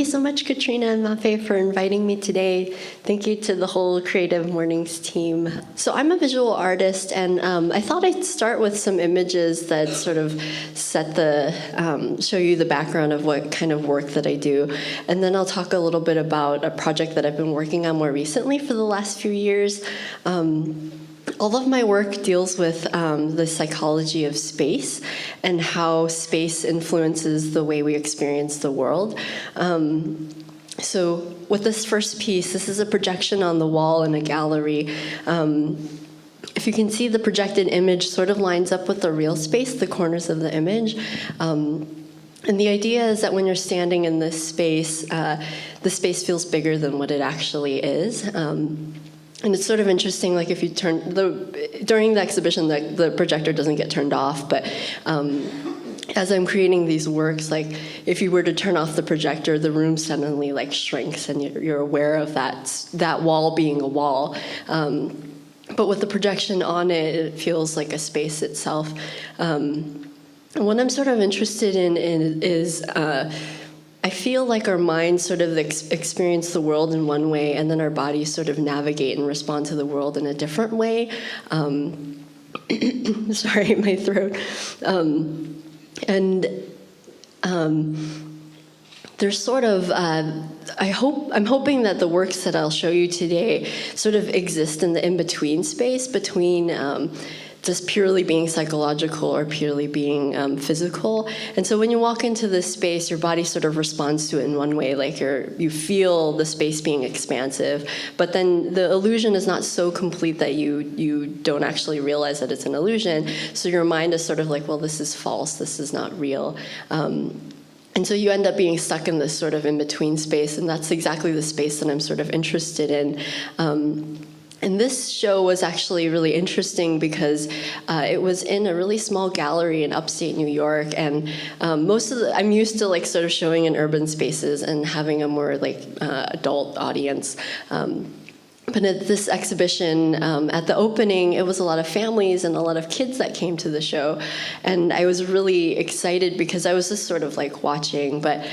so much, Katrina and Mafe, for inviting me today. Thank you to the whole Creative Mornings team. So I'm a visual artist, and I thought I'd start with some images that sort of set show you the background of what kind of work that I do. And then I'll talk a little bit about a project that I've been working on more recently for the last few years. All of my work deals with the psychology of space and how space influences the way we experience the world. So with this first piece, this is a projection on the wall in a gallery. If you can see, the projected image sort of lines up with the real space, the corners of the image. And the idea is that when you're standing in this space, the space feels bigger than what it actually is. And it's sort of interesting, like if you during the exhibition, the projector doesn't get turned off, but as I'm creating these works, like if you were to turn off the projector, the room suddenly like shrinks, and you're aware of that wall being a wall. But with the projection on it, it feels like a space itself. And what I'm sort of interested in is I feel like our minds sort of experience the world in one way, and then our bodies sort of navigate and respond to the world in a different way. Sorry, my throat. There's sort of, I'm hoping that the works that I'll show you today sort of exist in the in-between space between just purely being psychological or purely being physical. And so when you walk into this space, your body sort of responds to it in one way, like you feel the space being expansive, but then the illusion is not so complete that you don't actually realize that it's an illusion. So your mind is sort of like, well, this is false, this is not real. And so you end up being stuck in this sort of in-between space, and that's exactly the space that I'm sort of interested in. And this show was actually really interesting because it was in a really small gallery in upstate New York, and I'm used to like sort of showing in urban spaces and having a more like adult audience. But at this exhibition, at the opening, it was a lot of families and a lot of kids that came to the show. And I was really excited because I was just sort of like watching, but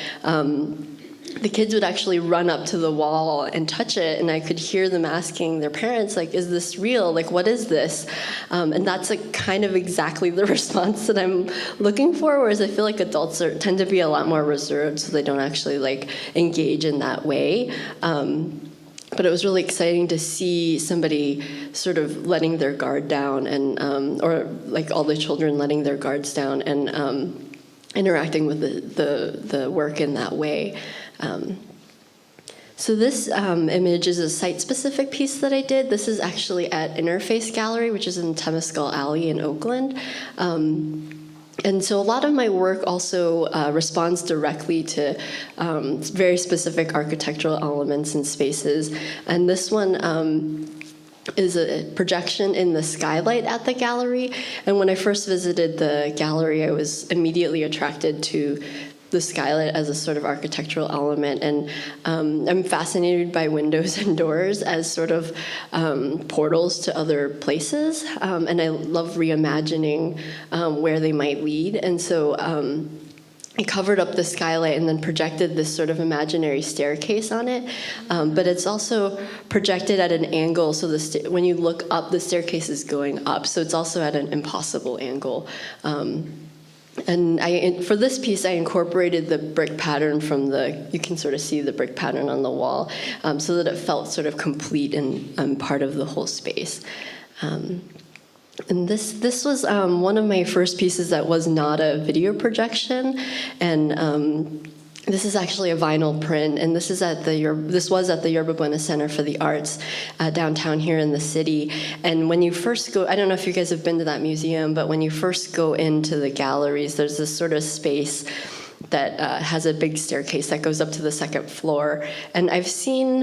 the kids would actually run up to the wall and touch it, and I could hear them asking their parents, like, is this real? Like, what is this? And that's like kind of exactly the response that I'm looking for, whereas I feel like adults tend to be a lot more reserved, so they don't actually like engage in that way. But it was really exciting to see somebody sort of letting their guard down, and or like all the children letting their guards down and interacting with the work in that way. So this image is a site-specific piece that I did. This is actually at Interface Gallery, which is in Temescal Alley in Oakland. And so a lot of my work also responds directly to very specific architectural elements and spaces. And this one is a projection in the skylight at the gallery. And when I first visited the gallery, I was immediately attracted to the skylight as a sort of architectural element, and I'm fascinated by windows and doors as sort of portals to other places, and I love reimagining where they might lead. And so I covered up the skylight and then projected this sort of imaginary staircase on it, but it's also projected at an angle, so when you look up, the staircase is going up, so it's also at an impossible angle. And for this piece, I incorporated the brick pattern from you can sort of see the brick pattern on the wall, so that it felt sort of complete and part of the whole space. And this was one of my first pieces that was not a video projection, and this is actually a vinyl print, and this was at the Yerba Buena Center for the Arts downtown here in the city. And when you first go, I don't know if you guys have been to that museum, but when you first go into the galleries, there's this sort of space that has a big staircase that goes up to the second floor. And I've seen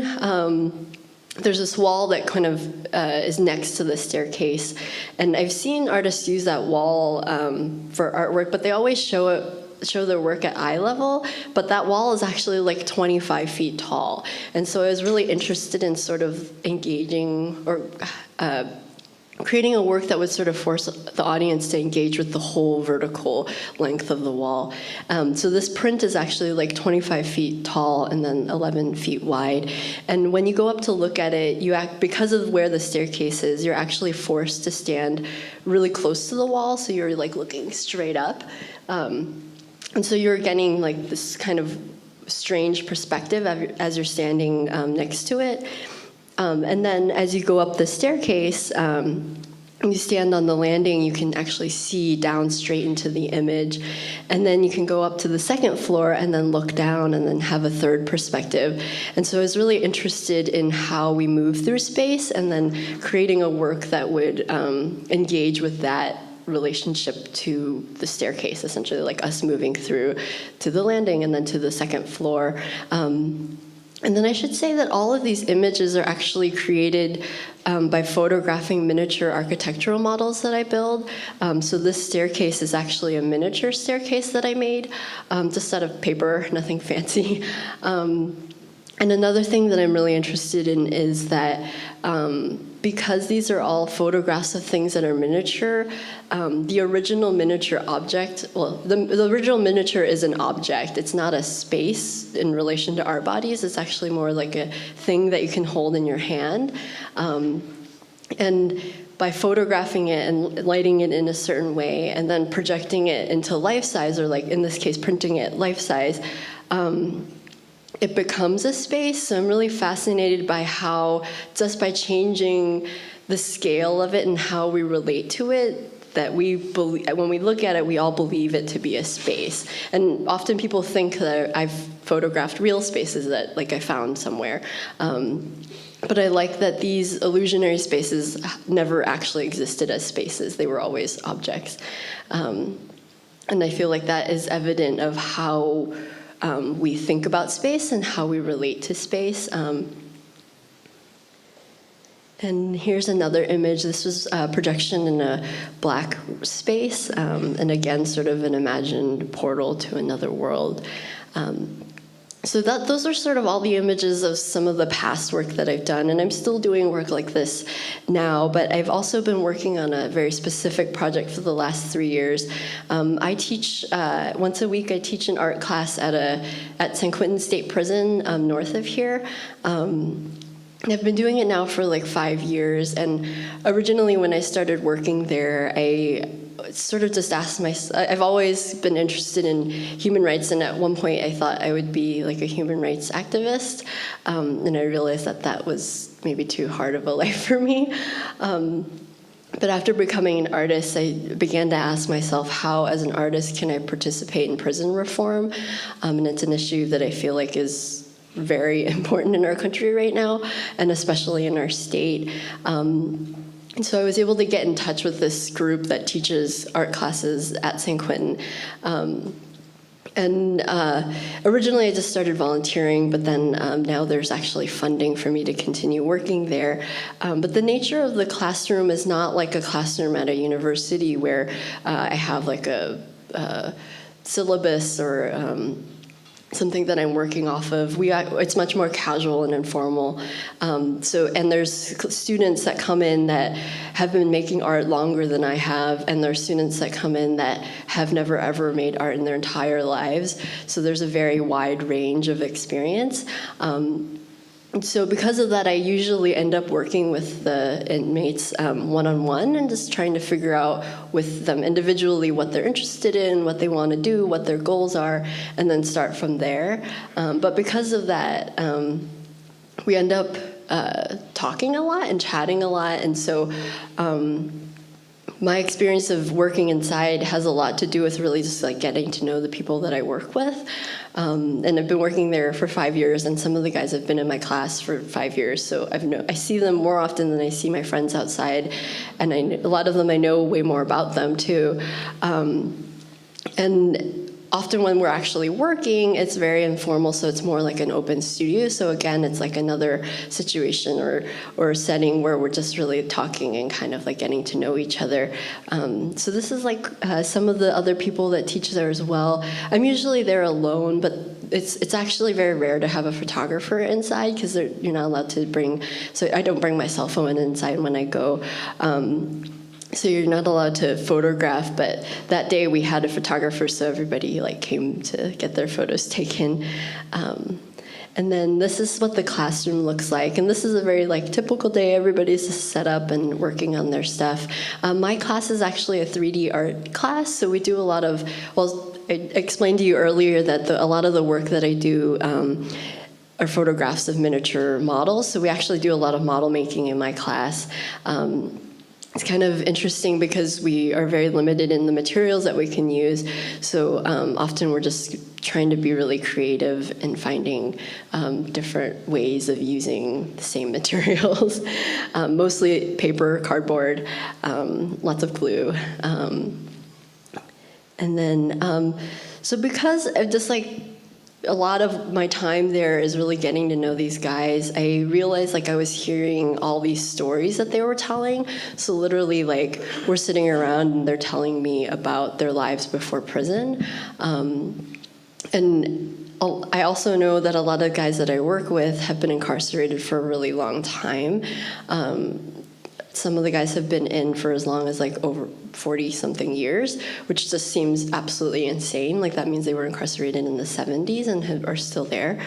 there's this wall that kind of is next to the staircase, and I've seen artists use that wall for artwork, but they always show their work at eye level, but that wall is actually like 25 feet tall. And so I was really interested in sort of engaging or creating a work that would sort of force the audience to engage with the whole vertical length of the wall. So this print is actually like 25 feet tall and then 11 feet wide. And when you go up to look at it, because of where the staircase is, you're actually forced to stand really close to the wall, so you're like looking straight up. And so you're getting like this kind of strange perspective as you're standing next to it. And then as you go up the staircase, you stand on the landing, you can actually see down straight into the image. And then you can go up to the second floor and then look down and then have a third perspective. And so I was really interested in how we move through space and then creating a work that would engage with that relationship to the staircase, essentially, like us moving through to the landing and then to the second floor. And then I should say that all of these images are actually created by photographing miniature architectural models that I build. So this staircase is actually a miniature staircase that I made, just out of paper, nothing fancy. And another thing that I'm really interested in is that because these are all photographs of things that are miniature, the original miniature object, well, the original miniature is an object. It's not a space in relation to our bodies. It's actually more like a thing that you can hold in your hand. And by photographing it and lighting it in a certain way and then projecting it into life size, or like in this case, printing it life size, it becomes a space. So I'm really fascinated by how, just by changing the scale of it and how we relate to it, that we believe, when we look at it, we all believe it to be a space. And often people think that I've photographed real spaces that like I found somewhere. But I like that these illusionary spaces never actually existed as spaces. They were always objects. And I feel like that is evident of how we think about space and how we relate to space. And here's another image. This was a projection in a black space, and again, sort of an imagined portal to another world. So those are sort of all the images of some of the past work that I've done, and I'm still doing work like this now, but I've also been working on a very specific project for the last 3 years. I teach, once a week I teach an art class at San Quentin State Prison north of here. I've been doing it now for like 5 years, and originally when I started working there, I sort of just asked myself, I've always been interested in human rights, and at one point I thought I would be like a human rights activist, and I realized that that was maybe too hard of a life for me. But after becoming an artist, I began to ask myself, how as an artist can I participate in prison reform? And it's an issue that I feel like is very important in our country right now, and especially in our state. And so I was able to get in touch with this group that teaches art classes at San Quentin. Originally I just started volunteering, but then now there's actually funding for me to continue working there. But the nature of the classroom is not like a classroom at a university where I have like a syllabus or something that I'm working off of. It's much more casual and informal. And there's students that come in that have been making art longer than I have, and there's students that come in that have never ever made art in their entire lives. So there's a very wide range of experience. So because of that, I usually end up working with the inmates one-on-one and just trying to figure out with them individually what they're interested in, what they want to do, what their goals are, and then start from there. But because of that, we end up talking a lot and chatting a lot. And so my experience of working inside has a lot to do with really just like getting to know the people that I work with. And I've been working there for 5 years, and some of the guys have been in my class for 5 years, so I see them more often than I see my friends outside, and a lot of them I know way more about them too. And often when we're actually working, it's very informal, so it's more like an open studio. So again, it's like another situation or a setting where we're just really talking and kind of like getting to know each other. So this is like some of the other people that teach there as well. I'm usually there alone, but it's actually very rare to have a photographer inside because you're not allowed to bring. So I don't bring my cell phone inside when I go. So you're not allowed to photograph, but that day we had a photographer, so everybody like came to get their photos taken. And then this is what the classroom looks like, and this is a very like typical day. Everybody's just set up and working on their stuff. My class is actually a 3D art class, so we do a lot of, well, I explained to you earlier that a lot of the work that I do are photographs of miniature models, so we actually do a lot of model making in my class. It's kind of interesting because we are very limited in the materials that we can use. So often we're just trying to be really creative and finding different ways of using the same materials. Mostly paper, cardboard, lots of glue. And then, so because of just like, a lot of my time there is really getting to know these guys. I realized like I was hearing all these stories that they were telling. So literally like we're sitting around and they're telling me about their lives before prison. And I also know that a lot of guys that I work with have been incarcerated for a really long time. Some of the guys have been in for as long as like over 40-something years, which just seems absolutely insane. Like that means they were incarcerated in the 70s and are still there.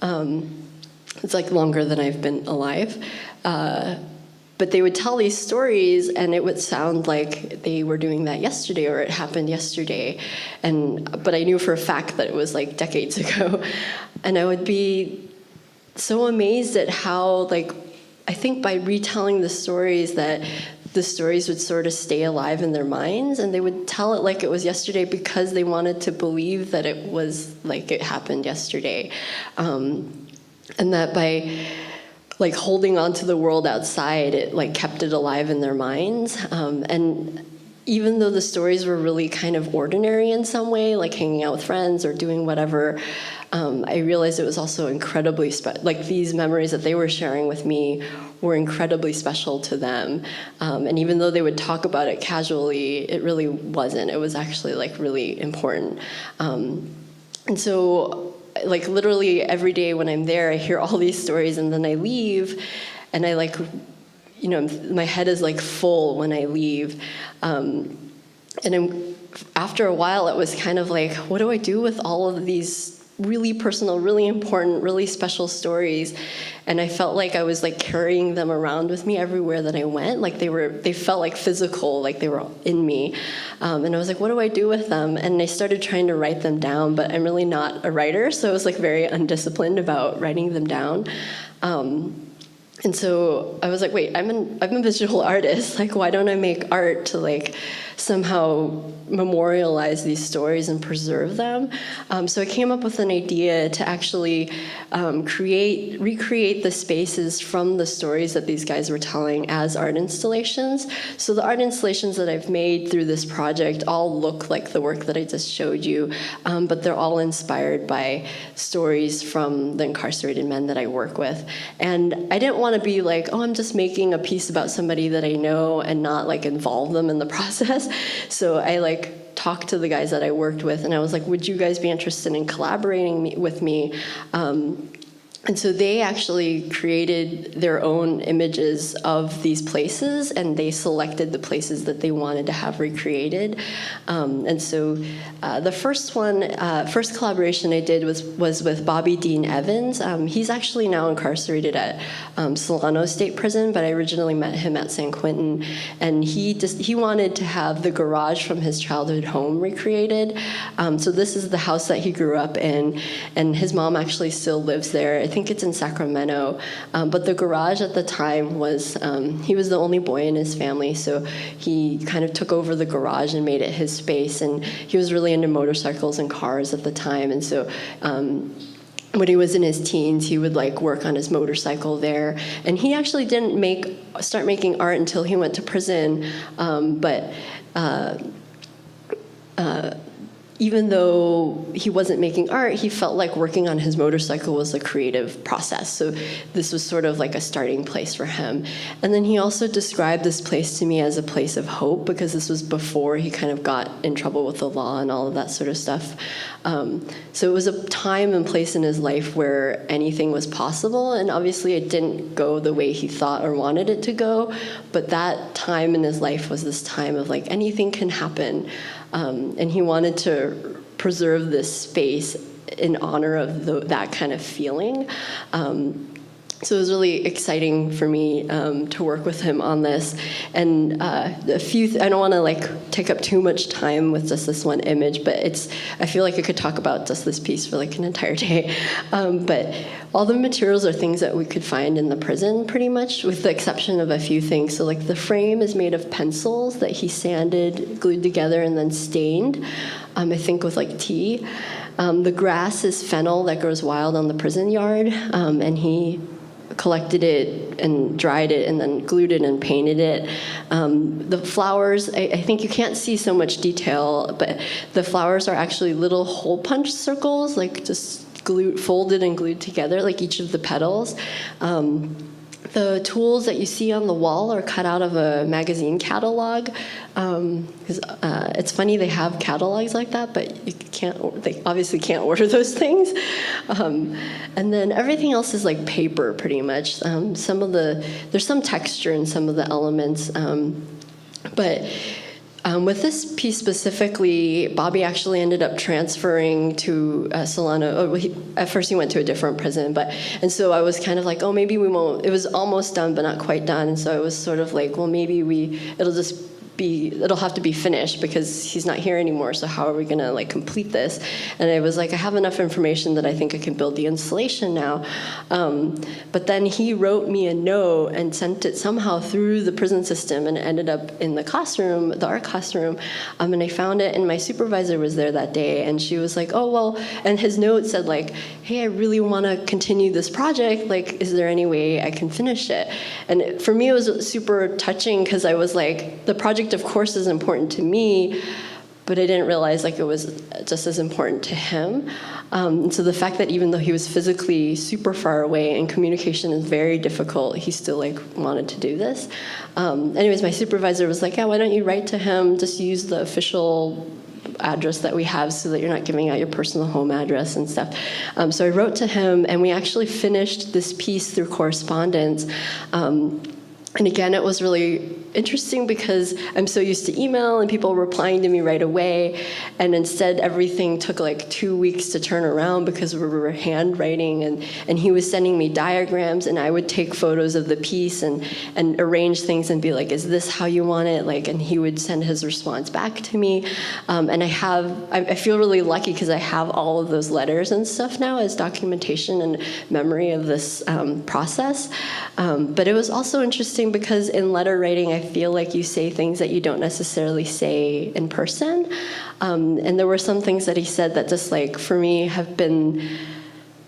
It's like longer than I've been alive. But they would tell these stories and it would sound like they were doing that yesterday or it happened yesterday. But I knew for a fact that it was like decades ago. And I would be so amazed at how like, I think by retelling the stories that the stories would sort of stay alive in their minds, and they would tell it like it was yesterday because they wanted to believe that it was like it happened yesterday. And that by like holding on to the world outside, it like kept it alive in their minds. And even though the stories were really kind of ordinary in some way, like hanging out with friends or doing whatever, I realized it was also incredibly special. Like these memories that they were sharing with me were incredibly special to them. And even though they would talk about it casually, it really wasn't. It was actually like really important. And so like literally every day when I'm there, I hear all these stories and then I leave and I like, you know, my head is like full when I leave. After a while, it was kind of like, what do I do with all of these really personal, really important, really special stories? And I felt like I was like carrying them around with me everywhere that I went. Like they felt like physical, like they were in me. And I was like, what do I do with them? And I started trying to write them down, but I'm really not a writer, so I was like very undisciplined about writing them down. And so I was like, wait, I'm a visual artist. Like, why don't I make art to like somehow memorialize these stories and preserve them? So I came up with an idea to actually recreate the spaces from the stories that these guys were telling as art installations. So the art installations that I've made through this project all look like the work that I just showed you, but they're all inspired by stories from the incarcerated men that I work with. And I didn't want to be like, oh, I'm just making a piece about somebody that I know and not like involve them in the process. So I like talked to the guys that I worked with and I was like, would you guys be interested in collaborating with me? And so they actually created their own images of these places and they selected the places that they wanted to have recreated. And so the first collaboration I did was with Bobby Dean Evans. He's actually now incarcerated at Solano State Prison, but I originally met him at San Quentin. And he wanted to have the garage from his childhood home recreated. So this is the house that he grew up in, and his mom actually still lives there. I think it's in Sacramento, but the garage at the time was, he was the only boy in his family, so he kind of took over the garage and made it his space, and he was really into motorcycles and cars at the time, and so when he was in his teens, he would like work on his motorcycle there, and he actually didn't start making art until he went to prison, but even though he wasn't making art, he felt like working on his motorcycle was a creative process. So this was sort of like a starting place for him. And then he also described this place to me as a place of hope, because this was before he kind of got in trouble with the law and all of that sort of stuff. So it was a time and place in his life where anything was possible, and obviously it didn't go the way he thought or wanted it to go, but that time in his life was this time of like anything can happen. And he wanted to preserve this space in honor of that kind of feeling. So it was really exciting for me to work with him on this. And I don't want to like take up too much time with just this one image, but I feel like I could talk about just this piece for like an entire day. But all the materials are things that we could find in the prison pretty much, with the exception of a few things. So like the frame is made of pencils that he sanded, glued together, and then stained, I think with like tea. The grass is fennel that grows wild on the prison yard, and he collected it and dried it and then glued it and painted it. The flowers, I think you can't see so much detail, but the flowers are actually little hole punch circles, like just folded and glued together, like each of the petals. The tools that you see on the wall are cut out of a magazine catalog. Because it's funny, they have catalogs like that, but they obviously can't order those things. And then everything else is like paper, pretty much. There's some texture in some of the elements, but with this piece specifically, Bobby actually ended up transferring to Solano. At first he went to a different prison, and so I was kind of like, oh, maybe we won't. It was almost done, but not quite done. And so I was sort of like, well, maybe it'll have to be finished because he's not here anymore. So how are we gonna like complete this? And I was like, I have enough information that I think I can build the installation now. But then he wrote me a note and sent it somehow through the prison system, and it ended up in the classroom, the art classroom. And I found it, and my supervisor was there that day, and she was like, oh, well, and his note said like, hey, I really want to continue this project. Like, is there any way I can finish it? And for me, it was super touching, because I was like, the project of course is important to me, but I didn't realize like it was just as important to him. So the fact that even though he was physically super far away and communication is very difficult, he still like wanted to do this. Anyways, my supervisor was like, yeah, why don't you write to him? Just use the official address that we have so that you're not giving out your personal home address and stuff. So I wrote to him, and we actually finished this piece through correspondence. And again, it was really interesting because I'm so used to email and people replying to me right away, and instead everything took like 2 weeks to turn around because we were handwriting, and he was sending me diagrams, and I would take photos of the piece and arrange things and be like, is this how you want it? Like, and he would send his response back to me. And I feel really lucky because I have all of those letters and stuff now as documentation and memory of this process. But it was also interesting because in letter writing, I feel like you say things that you don't necessarily say in person. And there were some things that he said that just like, for me, have been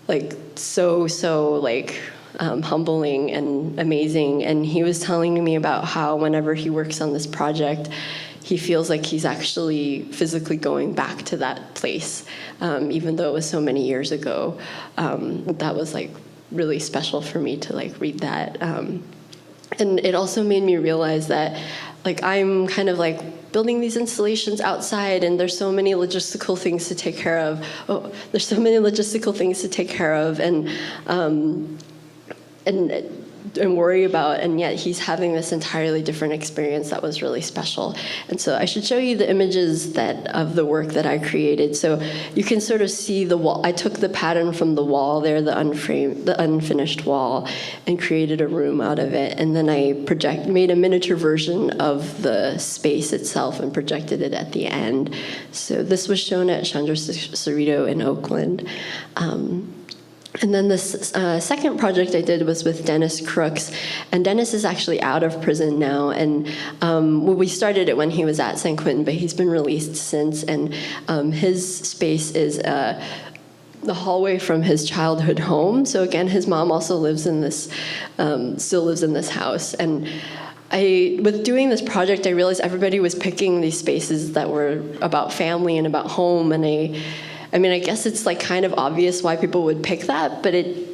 like so like humbling and amazing. And he was telling me about how whenever he works on this project, he feels like he's actually physically going back to that place, even though it was so many years ago. That was like really special for me to like read that. And it also made me realize that like I'm kind of like building these installations outside, and there's so many logistical things to take care of. And worry about, and yet he's having this entirely different experience that was really special. And so I should show you the images of the work that I created. So you can sort of see the wall. I took the pattern from the wall there, the unfinished wall, and created a room out of it. And then I made a miniature version of the space itself and projected it at the end. So this was shown at Chandra Cerrito in Oakland. And then this second project I did was with Dennis Crooks, and Dennis is actually out of prison now, and we started it when he was at San Quentin, but he's been released since, and his space is the hallway from his childhood home. So again, his mom also lives in this, still lives in this house, and with doing this project, I realized everybody was picking these spaces that were about family and about home, and I guess it's like kind of obvious why people would pick that, but it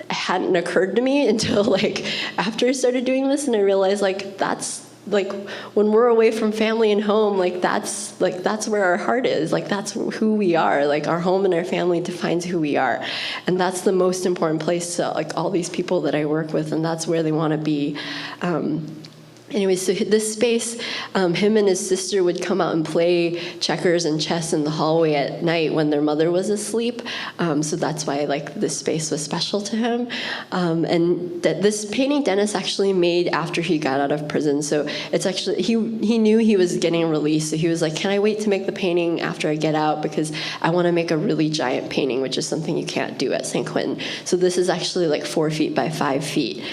hadn't occurred to me until like after I started doing this, and I realized like that's like when we're away from family and home, that's where our heart is. Like that's who we are. Like our home and our family defines who we are, and that's the most important place to like all these people that I work with, and that's where they want to be. Anyway, so this space, him and his sister would come out and play checkers and chess in the hallway at night when their mother was asleep. So that's why like this space was special to him. And this painting Dennis actually made after he got out of prison. So it's actually, he knew he was getting released. So he was like, can I wait to make the painting after I get out? Because I want to make a really giant painting, which is something you can't do at St. Quentin. So this is actually like 4 feet by 5 feet.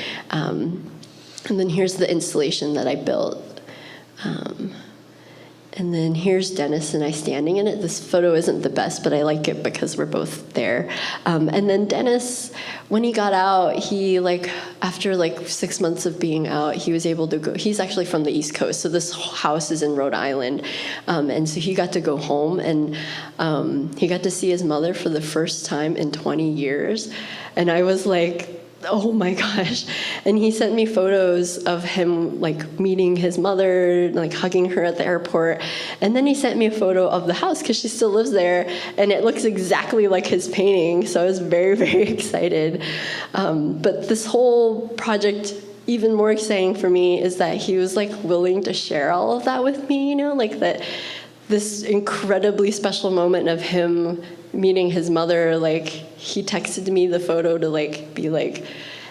And then here's the installation that I built. And then here's Dennis and I standing in it. This photo isn't the best, but I like it because we're both there. And then Dennis, when he got out, he after 6 months of being out, he was able to go. He's actually from the East Coast, so this house is in Rhode Island. And so he got to go home, and he got to see his mother for the first time in 20 years. And I was like, oh my gosh. And he sent me photos of him meeting his mother, hugging her at the airport. And then he sent me a photo of the house because she still lives there, and it looks exactly like his painting. So I was very, very excited. But this whole project, even more exciting for me, is that he was willing to share all of that with me, that this incredibly special moment of him meeting his mother, he texted me the photo to be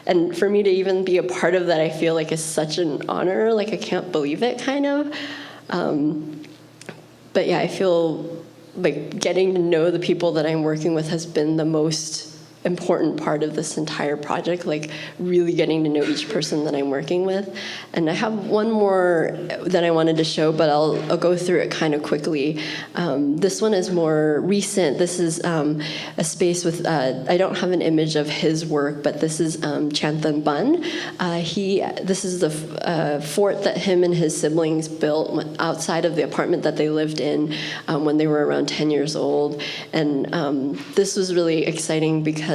and for me to even be a part of that, I feel is such an honor. I can't believe it, kind of. But yeah, I feel getting to know the people that I'm working with has been the most important part of this entire project, really getting to know each person that I'm working with. And I have one more that I wanted to show, but I'll go through it kind of quickly. This one is more recent. This is a space with, I don't have an image of his work, but this is Quentin Buena. This is the fort that him and his siblings built outside of the apartment that they lived in when they were around 10 years old. And this was really exciting because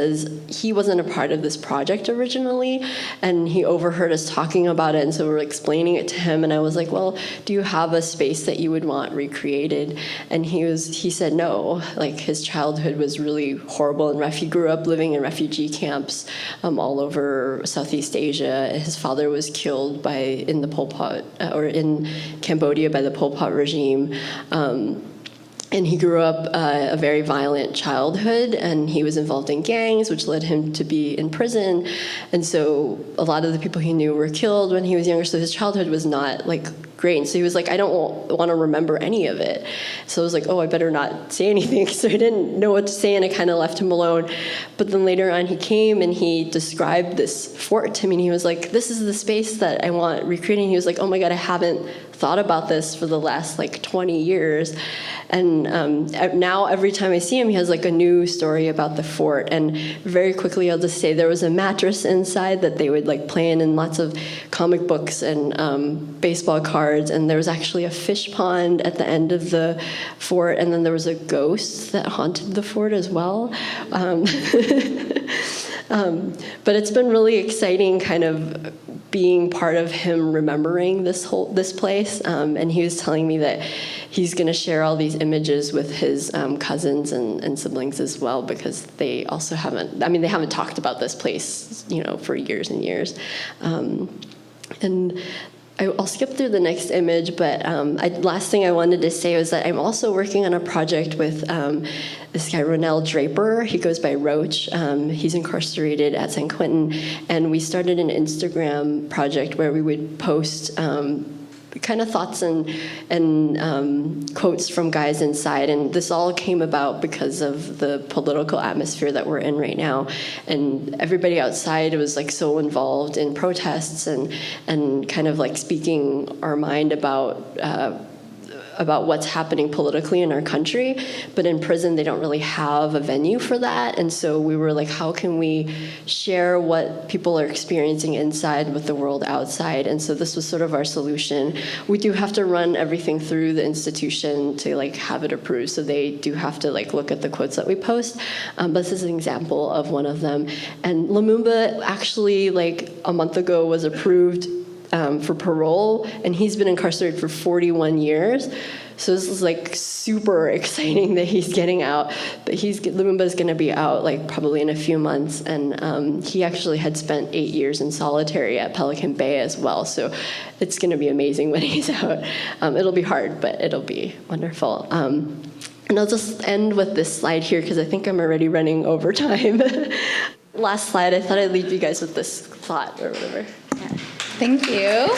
he wasn't a part of this project originally, and he overheard us talking about it, and so we were explaining it to him, and I was like, well, do you have a space that you would want recreated? And he said no. His childhood was really horrible, and he grew up living in refugee camps all over Southeast Asia. His father was killed in the Pol Pot, or in Cambodia by the Pol Pot regime. And he grew up a very violent childhood, and he was involved in gangs, which led him to be in prison. And so a lot of the people he knew were killed when he was younger, so his childhood was not great. And so he was like, I don't want to remember any of it. So I was like, oh, I better not say anything. So I didn't know what to say, and I kind of left him alone. But then later on, he came and he described this fort to me, and he was like, this is the space that I want recreating. He was like, oh my God, I haven't thought about this for the last 20 years. And now every time I see him, he has a new story about the fort. And very quickly, I'll just say there was a mattress inside that they would play in, and lots of comic books and baseball cards. And there was actually a fish pond at the end of the fort. And then there was a ghost that haunted the fort as well. But it's been really exciting kind of being part of him remembering this place. And he was telling me that he's going to share all these images with his cousins and siblings as well, because they also they haven't talked about this place, for years and years. And I'll skip through the next image, but last thing I wanted to say was that I'm also working on a project with this guy, Ronell Draper. He goes by Roach. He's incarcerated at St. Quentin, and we started an Instagram project where we would post kind of thoughts and quotes from guys inside. And this all came about because of the political atmosphere that we're in right now. And everybody outside was so involved in protests and kind of speaking our mind about about what's happening politically in our country, but in prison they don't really have a venue for that. And so we were like, how can we share what people are experiencing inside with the world outside? And so this was sort of our solution. We do have to run everything through the institution to like have it approved, so they do have to like look at the quotes that we post. But this is an example of one of them. And Lumumba actually, like a month ago, was approved for parole, and he's been incarcerated for 41 years. So this is like super exciting that he's getting out. But Lumumba's going to be out like probably in a few months, and he actually had spent 8 years in solitary at Pelican Bay as well. So it's going to be amazing when he's out. It'll be hard, but it'll be wonderful. And I'll just end with this slide here because I think I'm already running over time. Last slide, I thought I'd leave you guys with this thought or whatever. Thank you.